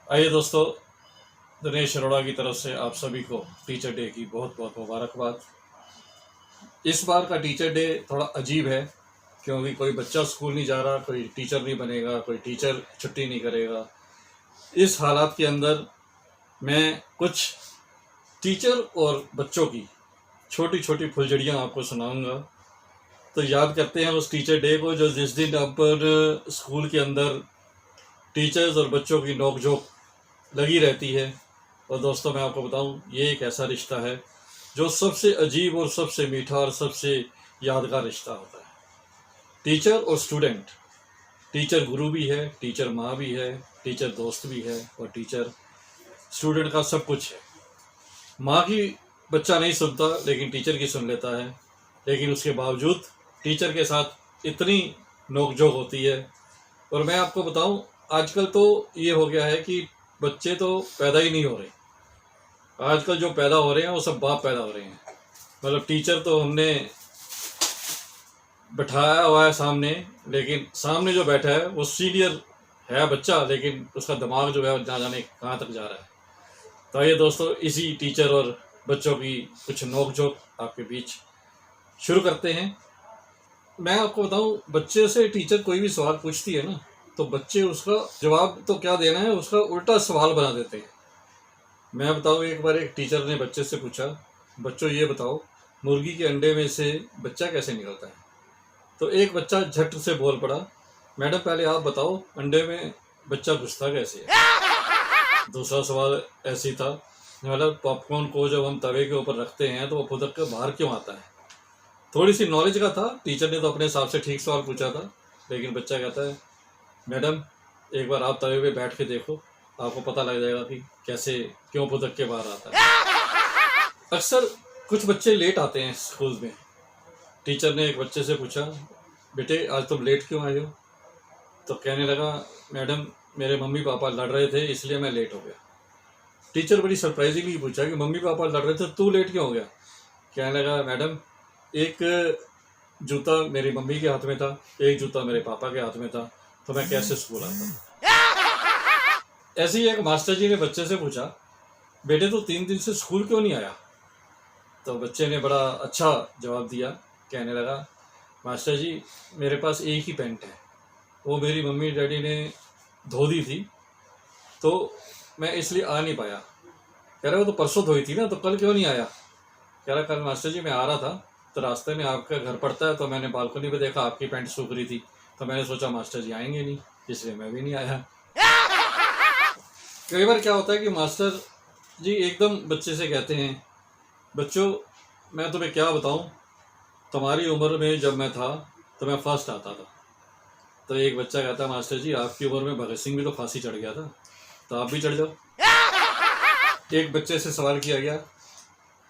आइए दोस्तों, दिनेश अरोड़ा की तरफ से आप सभी को टीचर डे की बहुत बहुत मुबारकबाद। इस बार का टीचर डे थोड़ा अजीब है क्योंकि कोई बच्चा स्कूल नहीं जा रहा, कोई टीचर नहीं बनेगा, कोई टीचर छुट्टी नहीं करेगा। इस हालात के अंदर मैं कुछ टीचर और बच्चों की छोटी छोटी फुलझड़ियाँ आपको सुनाऊंगा। तो याद करते हैं उस टीचर डे को जो जिस दिन अब स्कूल के अंदर टीचर्स और बच्चों की नोकझोंक लगी रहती है। और दोस्तों, मैं आपको बताऊं, ये एक ऐसा रिश्ता है जो सबसे अजीब और सबसे मीठा और सबसे यादगार रिश्ता होता है। टीचर और स्टूडेंट। टीचर गुरु भी है, टीचर माँ भी है, टीचर दोस्त भी है और टीचर स्टूडेंट का सब कुछ है। माँ की बच्चा नहीं सुनता लेकिन टीचर की सुन लेता है, लेकिन उसके बावजूद टीचर के साथ इतनी नोकझोंक होती है। और मैं आपको बताऊं, आजकल तो ये हो गया है कि बच्चे तो पैदा ही नहीं हो रहे। आजकल जो पैदा हो रहे हैं वो सब बाप पैदा हो रहे हैं। मतलब टीचर तो हमने बैठाया हुआ है सामने, लेकिन सामने जो बैठा है वो सीनियर है बच्चा, लेकिन उसका दिमाग जो है ना जाने कहाँ तक जा रहा है। तो आइए दोस्तों, इसी टीचर और बच्चों की कुछ नोकझोंक आपके बीच शुरू करते हैं। मैं आपको बताऊं, बच्चे से टीचर कोई भी सवाल पूछती है ना, तो बच्चे उसका जवाब तो क्या देना है, उसका उल्टा सवाल बना देते हैं। मैं बताऊं, एक बार एक टीचर ने बच्चे से पूछा, बच्चों ये बताओ, मुर्गी के अंडे में से बच्चा कैसे निकलता है? तो एक बच्चा झट से बोल पड़ा, मैडम पहले आप बताओ, अंडे में बच्चा घुसता कैसे है? दूसरा सवाल ऐसी था, मतलब पॉपकॉर्न को जब हम तवे के ऊपर रखते हैं तो वो फुदक कर बाहर क्यों आता है? थोड़ी सी नॉलेज का था, टीचर ने तो अपने हिसाब से ठीक सवाल पूछा था, लेकिन बच्चा कहता है, मैडम एक बार आप तवे पे बैठ के देखो, आपको पता लग जाएगा कि कैसे क्यों फुदक के बाहर आता है। अक्सर कुछ बच्चे लेट आते हैं स्कूल में। टीचर ने एक बच्चे से पूछा, बेटे आज तुम लेट क्यों आए हो? तो कहने लगा, मैडम मेरे मम्मी पापा लड़ रहे थे इसलिए मैं लेट हो गया। टीचर बड़ी सरप्राइजिंगली पूछा कि मम्मी पापा लड़ रहे थे, तू लेट क्यों हो गया? कहने लगा, मैडम एक जूता मेरी मम्मी के हाथ में था, एक जूता मेरे पापा के हाथ में था, तो मैं कैसे स्कूल आता? ऐसे ही एक मास्टर जी ने बच्चे से पूछा, बेटे तो 3 दिन से स्कूल क्यों नहीं आया? तो बच्चे ने बड़ा अच्छा जवाब दिया, कहने लगा, मास्टर जी मेरे पास एक ही पैंट है, वो मेरी मम्मी डैडी ने धो दी थी, तो मैं इसलिए आ नहीं पाया। कह रहा, वो तो परसों धोई थी ना, तो कल क्यों नहीं आया? कह रहा, कल मास्टर जी मैं आ रहा था तो रास्ते में आपका घर पड़ता है, तो मैंने बालकनी पे देखा आपकी पैंट सूख रही थी, तो मैंने सोचा मास्टर जी आएंगे नहीं, इसलिए मैं भी नहीं आया। कई बार क्या होता है कि मास्टर जी एकदम बच्चे से कहते हैं, बच्चों मैं तुम्हें क्या बताऊं, तुम्हारी उम्र में जब मैं था तो मैं फर्स्ट आता था। तो एक बच्चा कहता है, मास्टर जी आपकी उम्र में भगत सिंह भी तो फांसी चढ़ गया था, तो आप भी चढ़ जाओ। एक बच्चे से सवाल किया गया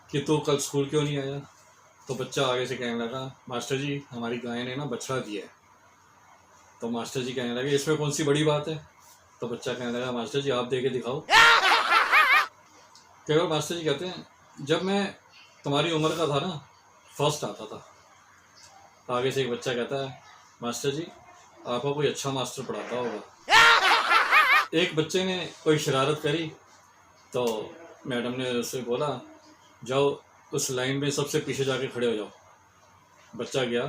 कि तू कल स्कूल क्यों नहीं आया? तो बच्चा आगे से कहने लगा, मास्टर जी हमारी गाय ने ना बछड़ा दिया है। तो मास्टर जी कहने लगे, इसमें कौन सी बड़ी बात है? तो बच्चा कहने लगा, मास्टर जी आप दे के दिखाओ। कई बार मास्टर जी कहते हैं, जब मैं तुम्हारी उम्र का था ना, फर्स्ट आता था। आगे से एक बच्चा कहता है, मास्टर जी आपको कोई अच्छा मास्टर पढ़ाता होगा। एक बच्चे ने कोई शरारत करी तो मैडम ने उससे बोला, जाओ उस लाइन में सबसे पीछे जाके खड़े हो जाओ। बच्चा गया,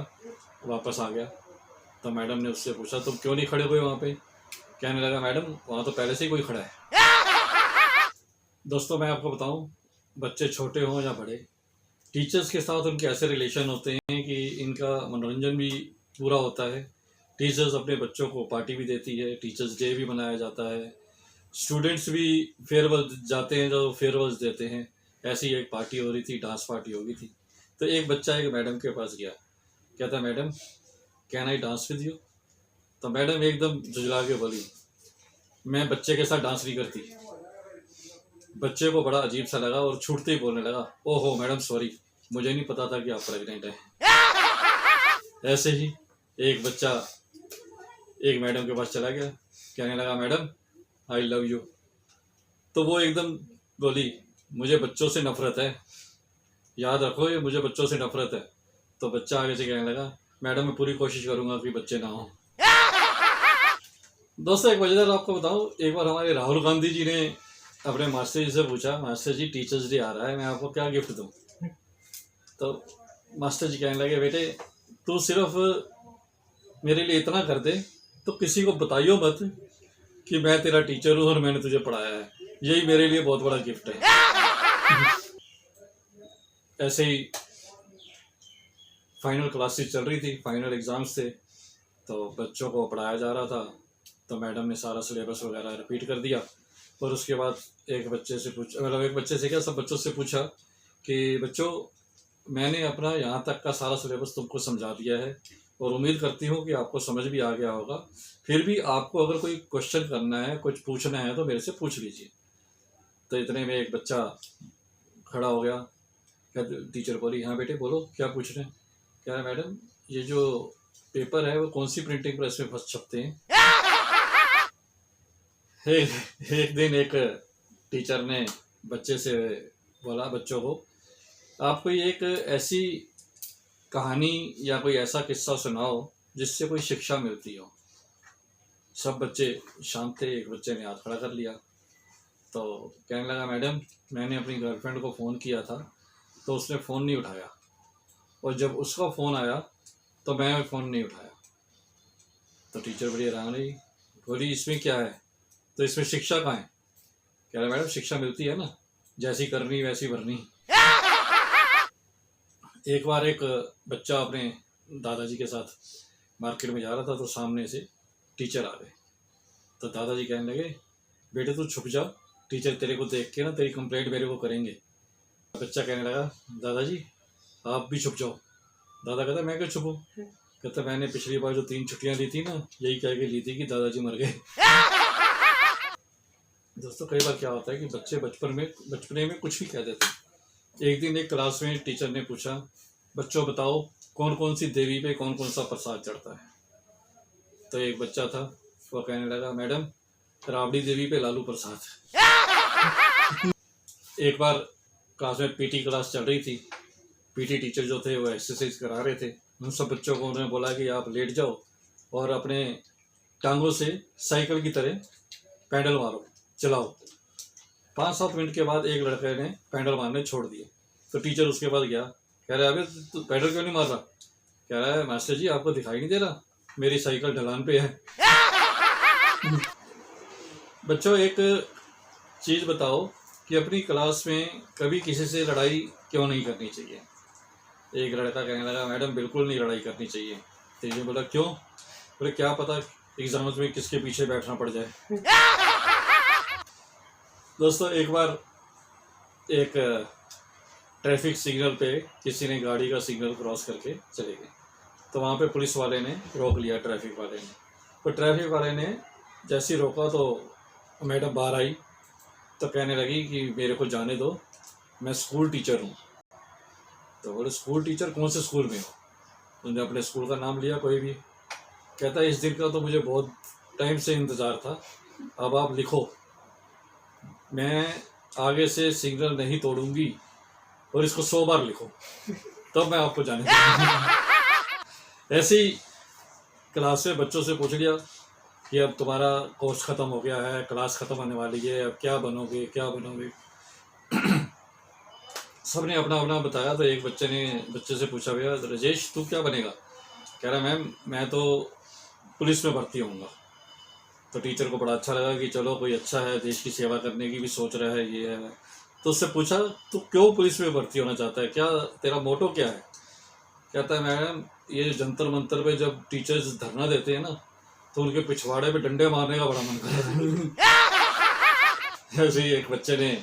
वापस आ गया, तो मैडम ने उससे पूछा, तुम क्यों नहीं खड़े हुए वहाँ पे? कहने लगा, मैडम वहाँ तो पहले से ही कोई खड़ा है। दोस्तों, मैं आपको बताऊं, बच्चे छोटे हों या बड़े, टीचर्स के साथ उनके ऐसे रिलेशन होते हैं कि इनका मनोरंजन भी पूरा होता है। टीचर्स अपने बच्चों को पार्टी भी देती है, टीचर्स डे भी मनाया जाता है, स्टूडेंट्स भी फेयरवेल जाते हैं जो फेयरवेल्स देते हैं। ऐसी एक पार्टी हो रही थी, डांस पार्टी हो गई थी। तो एक बच्चा एक मैडम के पास गया, कहता, madam can I dance with you? तो मैडम एकदम झुंझला के बोली, मैं बच्चे के साथ डांस नहीं करती। बच्चे को बड़ा अजीब सा लगा और छूटते ही बोलने लगा, ओहो मैडम सॉरी, मुझे नहीं पता था कि आप प्रेग्नेंट हैं। ऐसे ही एक बच्चा एक मैडम के पास चला गया, कहने लगा, मैडम आई लव यू। तो वो एकदम बोली, मुझे बच्चों से नफरत है, याद रखो ये मुझे बच्चों से नफरत है। तो बच्चा आगे से कहने लगा, मैडम मैं पूरी कोशिश करूंगा कि बच्चे ना हो। दोस्तों एक मजेदार आपको बताऊं, एक बार हमारे राहुल गांधी जी ने अपने मास्टर जी से पूछा, मास्टर जी टीचर्स डे आ रहा है, मैं आपको क्या गिफ्ट दूं। तो मास्टर जी कहने लगे, बेटे तू सिर्फ मेरे लिए इतना कर दे, तो किसी को बताइयो मत कि मैं तेरा टीचर हूँ और मैंने तुझे पढ़ाया है, यही मेरे लिए बहुत बड़ा गिफ्ट है। ऐसे ही फाइनल क्लासेस चल रही थी, फाइनल एग्जाम्स थे, तो बच्चों को पढ़ाया जा रहा था। तो मैडम ने सारा सिलेबस वगैरह रिपीट कर दिया और उसके बाद एक बच्चे से पूछा, मतलब एक बच्चे से क्या, सब बच्चों से पूछा कि बच्चों मैंने अपना यहाँ तक का सारा सिलेबस तुमको समझा दिया है और उम्मीद करती हूँ कि आपको समझ भी आ गया होगा, फिर भी आपको अगर कोई क्वेश्चन करना है, कुछ पूछना है तो मेरे से पूछ लीजिए। तो इतने में एक बच्चा खड़ा हो गया, क्या टीचर बोली, हाँ बेटे बोलो क्या पूछ रहे हैं। कह रहा मैडम ये जो पेपर है वो कौन सी प्रिंटिंग प्रेस में फंस छपते हैं। एक दिन एक टीचर ने बच्चे से बोला, बच्चों को आप कोई एक ऐसी कहानी या कोई ऐसा किस्सा सुनाओ जिससे कोई शिक्षा मिलती हो। सब बच्चे शांत थे, एक बच्चे ने हाथ खड़ा कर लिया। तो कहने लगा, मैडम मैंने अपनी गर्लफ्रेंड को फ़ोन किया था तो उसने फ़ोन नहीं उठाया, और जब उसका फ़ोन आया तो मैं फ़ोन नहीं उठाया। तो टीचर बड़ी हैरान रही, बोली इसमें क्या है, तो इसमें शिक्षा कहाँ है। कह रहा मैडम शिक्षा मिलती है ना, जैसी करनी वैसी भरनी। एक बार एक बच्चा अपने दादाजी के साथ मार्केट में जा रहा था, तो सामने से टीचर आ गए। तो दादाजी कहने लगे, बेटे तू छुप जा, टीचर तेरे को देख के ना तेरी कंप्लेंट मेरे को करेंगे। बच्चा कहने लगा, दादाजी आप भी छुप जाओ। दादा कहता, मैं क्यों छुपूं। कहता, मैंने पिछली बार जो 3 छुट्टियां ली थी ना, यही कह के ली थी कि दादाजी मर गए। दोस्तों कई बार क्या होता है कि बच्चे बचपने में कुछ भी कह देते हैं। एक दिन एक क्लास में टीचर ने पूछा, बच्चों बताओ कौन कौन सी देवी पे कौन कौन सा प्रसाद चढ़ता है। तो एक बच्चा था, वो कहने लगा, मैडम राबड़ी देवी पे लालू प्रसाद। एक बार क्लास में पीटी क्लास चल रही थी, पीटी टीचर जो थे वो एक्सरसाइज करा रहे थे। उन सब बच्चों को उन्होंने बोला कि आप लेट जाओ और अपने टांगों से साइकिल की तरह पैडल मारो, चलाओ। 5-7 मिनट के बाद एक लड़के ने पैडल मारने छोड़ दिए। तो टीचर उसके पास गया, कह रहा है, अबे तू पैडल क्यों नहीं मार रहा। कह रहा है, मास्टर जी आपको दिखाई नहीं दे रहा, मेरी साइकिल ढलान पे है। बच्चों एक चीज़ बताओ कि अपनी क्लास में कभी किसी से लड़ाई क्यों नहीं करनी चाहिए। एक लड़का कहने लगा, मैडम बिल्कुल नहीं लड़ाई करनी चाहिए। टीचर ने बोला, क्यों। बोले, क्या पता एग्जाम्स में किसके पीछे बैठना पड़ जाए। दोस्तों एक बार एक ट्रैफिक सिग्नल पे किसी ने गाड़ी का सिग्नल क्रॉस करके चले गए, तो वहाँ पे पुलिस वाले ने रोक लिया, ट्रैफिक वाले ने। तो ट्रैफिक वाले ने जैसे ही रोका तो मैडम बाहर आई, तो कहने लगी कि मेरे को जाने दो, मैं स्कूल टीचर हूँ। तो बोले, स्कूल टीचर, कौन से स्कूल में हो। उन्होंने अपने स्कूल का नाम लिया, कोई भी। कहता है, इस दिन का तो मुझे बहुत टाइम से इंतज़ार था, अब आप लिखो, मैं आगे से सिग्नल नहीं तोड़ूंगी और इसको 100 बार लिखो, तब मैं आपको जाने दूंगा। ऐसे ही क्लास में बच्चों से पूछ लिया कि अब तुम्हारा कोर्स ख़त्म हो गया है, क्लास ख़त्म होने वाली है, अब क्या बनोगे क्या बनोगे। सब ने अपना अपना बताया। तो एक बच्चे से पूछा, भैया राजेश तू क्या बनेगा। कह रहा, मैम मैं तो पुलिस में भर्ती होऊंगा। तो टीचर को बड़ा अच्छा लगा कि चलो कोई अच्छा है, देश की सेवा करने की भी सोच रहा है, ये है। तो उससे पूछा, तू क्यों पुलिस में भर्ती होना चाहता है, क्या तेरा मोटो क्या है। कहता है, मैडम ये जंतर मंतर पे जब टीचर्स धरना देते हैं ना, तो उनके पिछवाड़े पे डंडे मारने का बड़ा मन कर रहा है। ऐसे ही एक बच्चे ने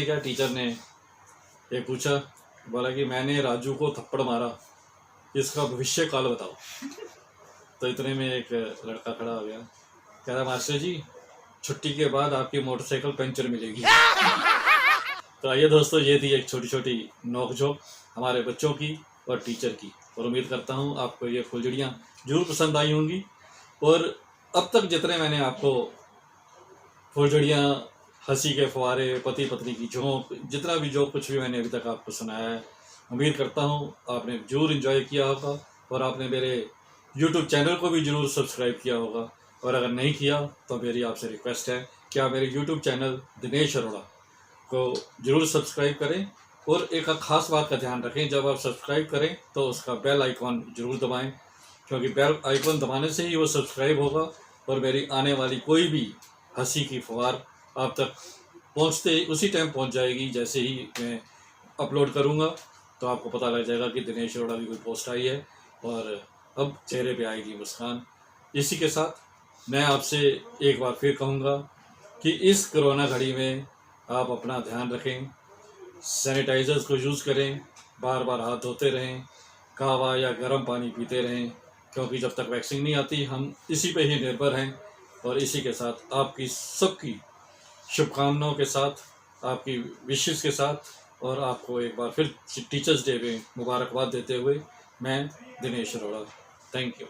क्या, टीचर ने ये पूछा, बोला कि मैंने राजू को थप्पड़ मारा, इसका भविष्य काल बताओ। तो इतने में एक लड़का खड़ा हो गया, कह रहा, मास्टर जी छुट्टी के बाद आपकी मोटरसाइकिल पंचर मिलेगी। तो आइए दोस्तों, ये थी एक छोटी छोटी नोकझोंक हमारे बच्चों की और टीचर की, और उम्मीद करता हूँ आपको ये फुलझड़ियाँ जरूर पसंद आई होंगी। और अब तक जितने मैंने आपको फुलझड़ियाँ, हंसी के फुहारे, पति पत्नी की झोंक, जितना भी जो कुछ भी मैंने अभी तक आपको सुनाया है, उम्मीद करता हूँ आपने जरूर एंजॉय किया होगा और आपने मेरे YouTube चैनल को भी जरूर सब्सक्राइब किया होगा। और अगर नहीं किया तो मेरी आपसे रिक्वेस्ट है कि आप मेरे यूट्यूब चैनल दिनेश अरोड़ा को ज़रूर सब्सक्राइब करें। और एक ख़ास बात का ध्यान रखें, जब आप सब्सक्राइब करें तो उसका बेल आइकॉन ज़रूर दबाएं, क्योंकि बेल आइकॉन दबाने से ही वो सब्सक्राइब होगा और मेरी आने वाली कोई भी हंसी की फुहार आप तक पहुंचते उसी टाइम पहुंच जाएगी। जैसे ही मैं अपलोड करूंगा तो आपको पता लग जाएगा कि दिनेश अरोड़ा की कोई पोस्ट आई है और अब चेहरे पे आएगी मुस्कान। इसी के साथ मैं आपसे एक बार फिर कहूँगा कि इस कोरोना घड़ी में आप अपना ध्यान रखें, सैनिटाइज़र्स को यूज़ करें, बार बार हाथ धोते रहें, कहवा या गर्म पानी पीते रहें, क्योंकि जब तक वैक्सीन नहीं आती हम इसी पे ही निर्भर हैं। और इसी के साथ आपकी सबकी शुभकामनाओं के साथ, आपकी विशेस के साथ, और आपको एक बार फिर टीचर्स डे में मुबारकबाद देते हुए मैं दिनेश अरोड़ा, थैंक यू।